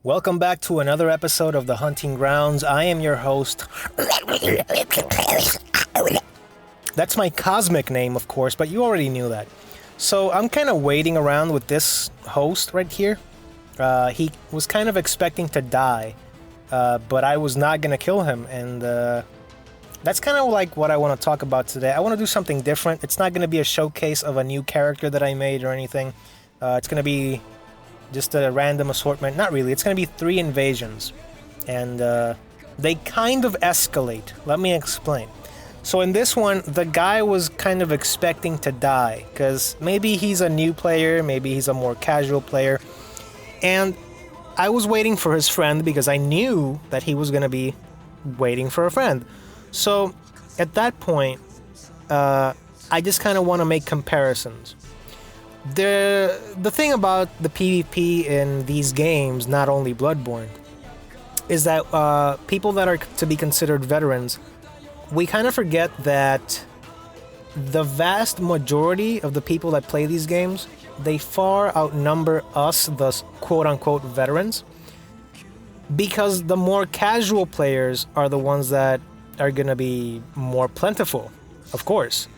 Welcome back to another episode of The Hunting Grounds. I am your host. That's my cosmic name, of course, but you already knew that. So I'm kind of waiting around with this host right here. He was kind of expecting to die, but I was not going to kill him, and that's kind of like what I want to talk about today. I want to do something different. It's not going to be a showcase of a new character that I made or anything. It's going to be just a random assortment. Not really. It's going to be 3 invasions. And they kind of escalate. Let me explain. So in this one, the guy was kind of expecting to die. Because maybe he's a new player. Maybe he's a more casual player. And I was waiting for his friend because I knew that he was going to be waiting for a friend. So at that point, I just kind of want to make comparisons. The thing about the PvP in these games, not only Bloodborne, is that people that are to be considered veterans, we kind of forget that the vast majority of the people that play these games, they far outnumber us, the quote-unquote veterans, because the more casual players are the ones that are going to be more plentiful, of course.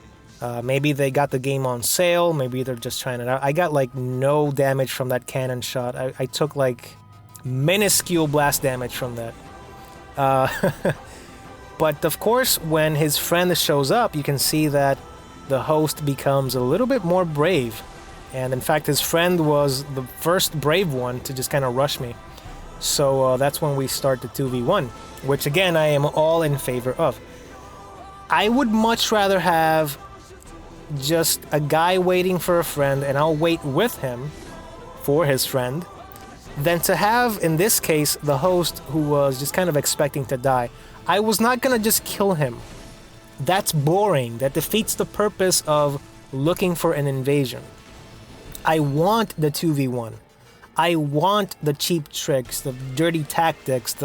Maybe they got the game on sale. Maybe they're just trying it out. I got like no damage from that cannon shot. I took like minuscule blast damage from that. But of course, when his friend shows up, you can see that the host becomes a little bit more brave. And in fact, his friend was the first brave one to just kind of rush me. So that's when we start the 2v1, which again, I am all in favor of. I would much rather have just a guy waiting for a friend, and I'll wait with him for his friend, than to have, in this case, the host who was just kind of expecting to die. I was not gonna just kill him. That's boring. That defeats the purpose of looking for an invasion. I want the 2v1. I want the cheap tricks, the dirty tactics,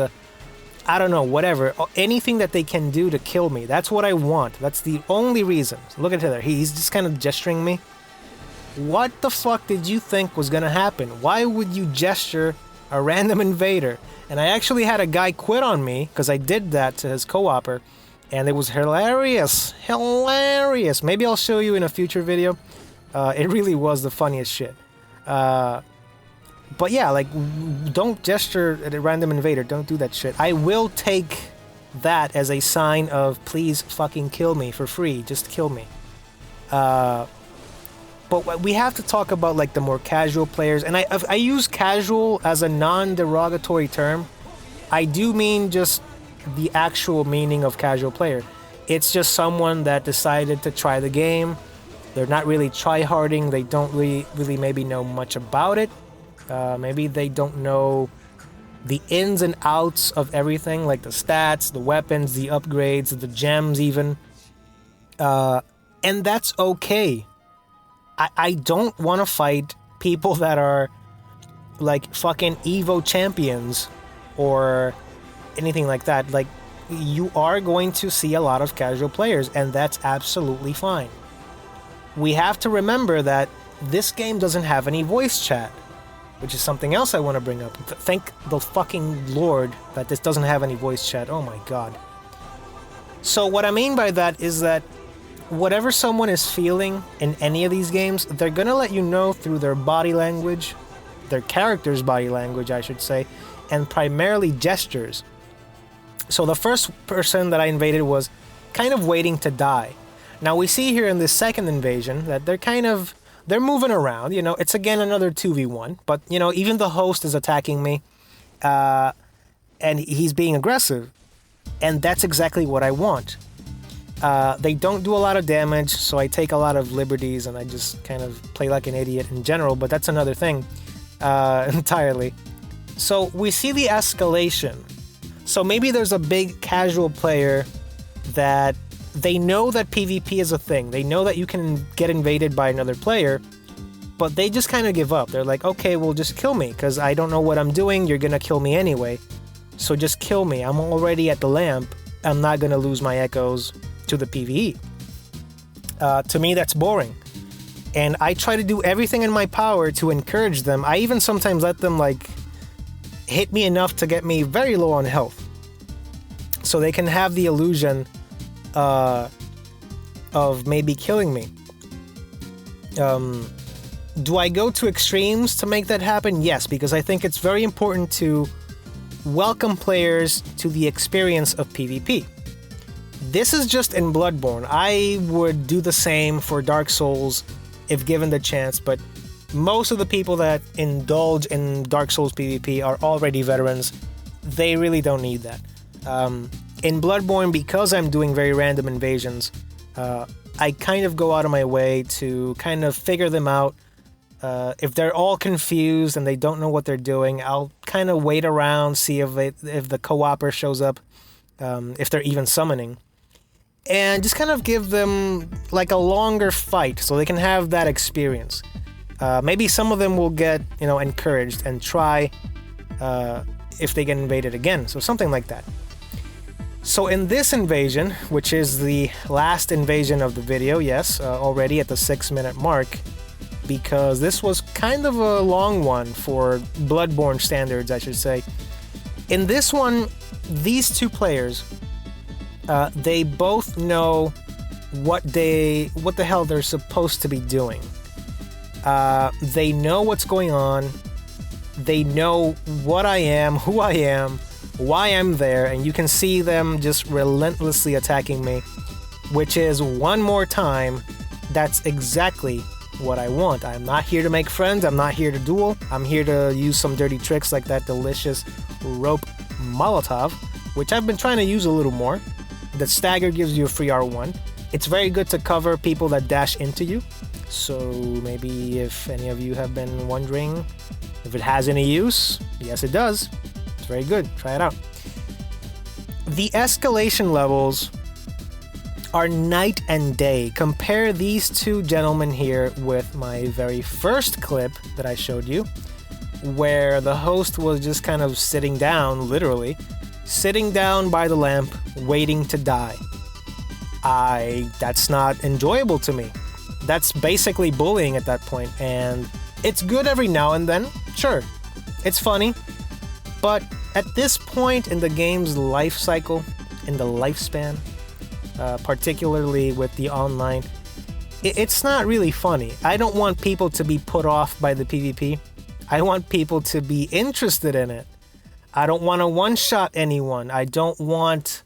I don't know, whatever. Anything that they can do to kill me. That's what I want. That's the only reason. Look at there. He's just kind of gesturing me. What the fuck did you think was going to happen? Why would you gesture a random invader? And I actually had a guy quit on me because I did that to his co-opper. And it was hilarious. Hilarious. Maybe I'll show you in a future video. It really was the funniest shit. But yeah, like, don't gesture at a random invader. Don't do that shit. I will take that as a sign of please fucking kill me for free. Just kill me. But we have to talk about like the more casual players. And I use casual as a non-derogatory term. I do mean just the actual meaning of casual player. It's just someone that decided to try the game. They're not really try-harding. They don't really maybe know much about it. Maybe they don't know the ins and outs of everything, like the stats, the weapons, the upgrades, the gems even. And that's okay. I don't want to fight people that are like fucking Evo champions or anything like that. Like, you are going to see a lot of casual players, and that's absolutely fine. We have to remember that this game doesn't have any voice chat, which is something else I want to bring up. Thank the fucking Lord that this doesn't have any voice chat. Oh my god. So what I mean by that is that whatever someone is feeling in any of these games, they're gonna let you know through their body language, their character's body language, I should say, and primarily gestures. So the first person that I invaded was kind of waiting to die. Now we see here in this second invasion that they're moving around, you know. It's again another 2v1, but you know, even the host is attacking me, and he's being aggressive, and that's exactly what I want. They don't do a lot of damage, so I take a lot of liberties, and I just kind of play like an idiot in general, but that's another thing entirely. So we see the escalation. So maybe there's a big casual player that they know that PvP is a thing. They know that you can get invaded by another player, but they just kind of give up. They're like, okay, well, just kill me, because I don't know what I'm doing. You're going to kill me anyway. So just kill me. I'm already at the lamp. I'm not going to lose my echoes to the PvE. To me, that's boring. And I try to do everything in my power to encourage them. I even sometimes let them, like, hit me enough to get me very low on health. So they can have the illusion of maybe killing me. Do I go to extremes to make that happen? Yes, because I think it's very important to welcome players to the experience of PvP. This is just in Bloodborne. I would do the same for Dark Souls if given the chance, but most of the people that indulge in Dark Souls PvP are already veterans. They really don't need that. In Bloodborne, because I'm doing very random invasions, I kind of go out of my way to kind of figure them out. If they're all confused and they don't know what they're doing, I'll kind of wait around, see if the co-opper shows up, if they're even summoning. And just kind of give them like a longer fight so they can have that experience. Maybe some of them will get, encouraged and try if they get invaded again. So something like that. So in this invasion, which is the last invasion of the video, yes, already at the 6-minute mark, because this was kind of a long one for Bloodborne standards, I should say. In this one, these two players, they both know what the hell they're supposed to be doing. They know what's going on. They know what I am, who I am, why I'm there, and you can see them just relentlessly attacking me, which is one more time, that's exactly what I want. I'm not here to make friends, I'm not here to duel, I'm here to use some dirty tricks like that delicious rope Molotov, which I've been trying to use a little more. The stagger gives you a free R1. It's very good to cover people that dash into you, so maybe if any of you have been wondering if it has any use, yes it does. It's very good, try it out. The escalation levels are night and day. Compare these two gentlemen here with my very first clip that I showed you, where the host was just kind of sitting down, literally, sitting down by the lamp, waiting to die. That's not enjoyable to me. That's basically bullying at that point, and it's good every now and then, sure, it's funny, but at this point in the game's life cycle, in the lifespan, particularly with the online, it's not really funny. I don't want people to be put off by the PvP. I want people to be interested in it. I don't want to one-shot anyone. I don't want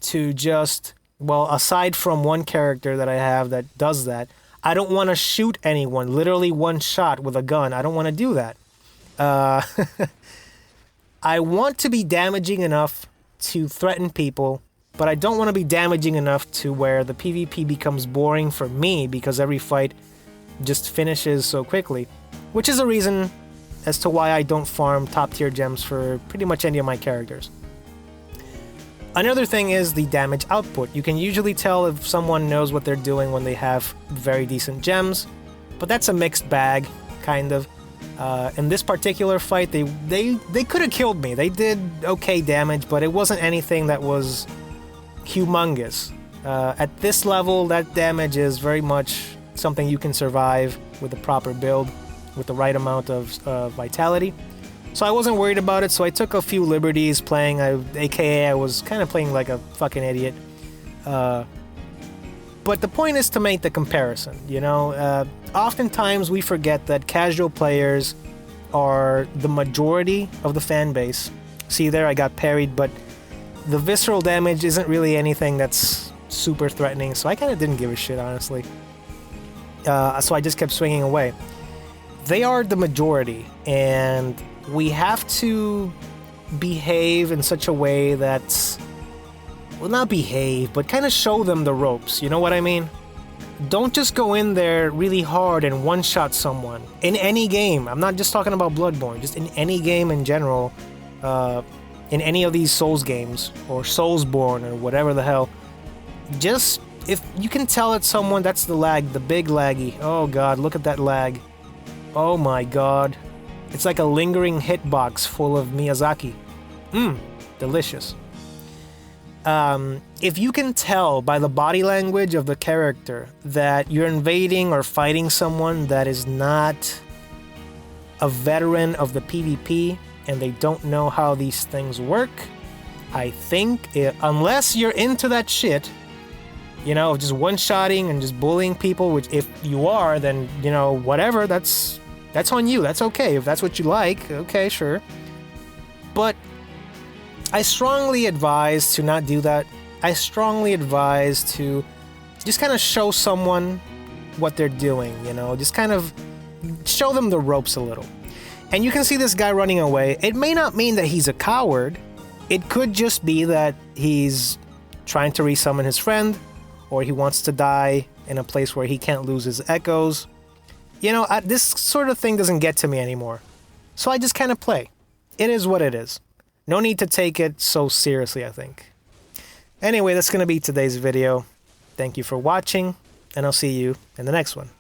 to just, well, aside from one character that I have that does that, I don't want to shoot anyone, literally one shot with a gun. I don't want to do that. I want to be damaging enough to threaten people, but I don't want to be damaging enough to where the PvP becomes boring for me because every fight just finishes so quickly, which is a reason as to why I don't farm top tier gems for pretty much any of my characters. Another thing is the damage output. You can usually tell if someone knows what they're doing when they have very decent gems, but that's a mixed bag, kind of. In this particular fight, they could have killed me. They did okay damage, but it wasn't anything that was humongous. At this level, that damage is very much something you can survive with the proper build, with the right amount of vitality. So I wasn't worried about it, so I took a few liberties playing, aka I was kind of playing like a fucking idiot. But the point is to make the comparison, oftentimes we forget that casual players are the majority of the fan base. See there, I got parried, but the visceral damage isn't really anything that's super threatening, so I kind of didn't give a shit, honestly. So I just kept swinging away. They are the majority, and we have to behave in such a way that's, well, not behave, but kind of show them the ropes, you know what I mean? Don't just go in there really hard and one-shot someone. In any game, I'm not just talking about Bloodborne, just in any game in general, in any of these Souls games, or Soulsborne, or whatever the hell, just, if you can tell it's someone, that's the lag, the big laggy. Oh god, look at that lag. Oh my god. It's like a lingering hitbox full of Miyazaki. Delicious. If you can tell by the body language of the character that you're invading or fighting someone that is not a veteran of the PvP, and they don't know how these things work, I think, unless you're into that shit, you know, just one-shotting and just bullying people, which if you are, then, you know, whatever, that's on you. That's okay. If that's what you like, okay, sure. But I strongly advise to not do that. I strongly advise to just kind of show someone what they're doing, you know, just kind of show them the ropes a little. And you can see this guy running away. It may not mean that he's a coward. It could just be that he's trying to resummon his friend, or he wants to die in a place where he can't lose his echoes. You know, this sort of thing doesn't get to me anymore. So I just kind of play. It is what it is. No need to take it so seriously, I think. Anyway, that's going to be today's video. Thank you for watching, and I'll see you in the next one.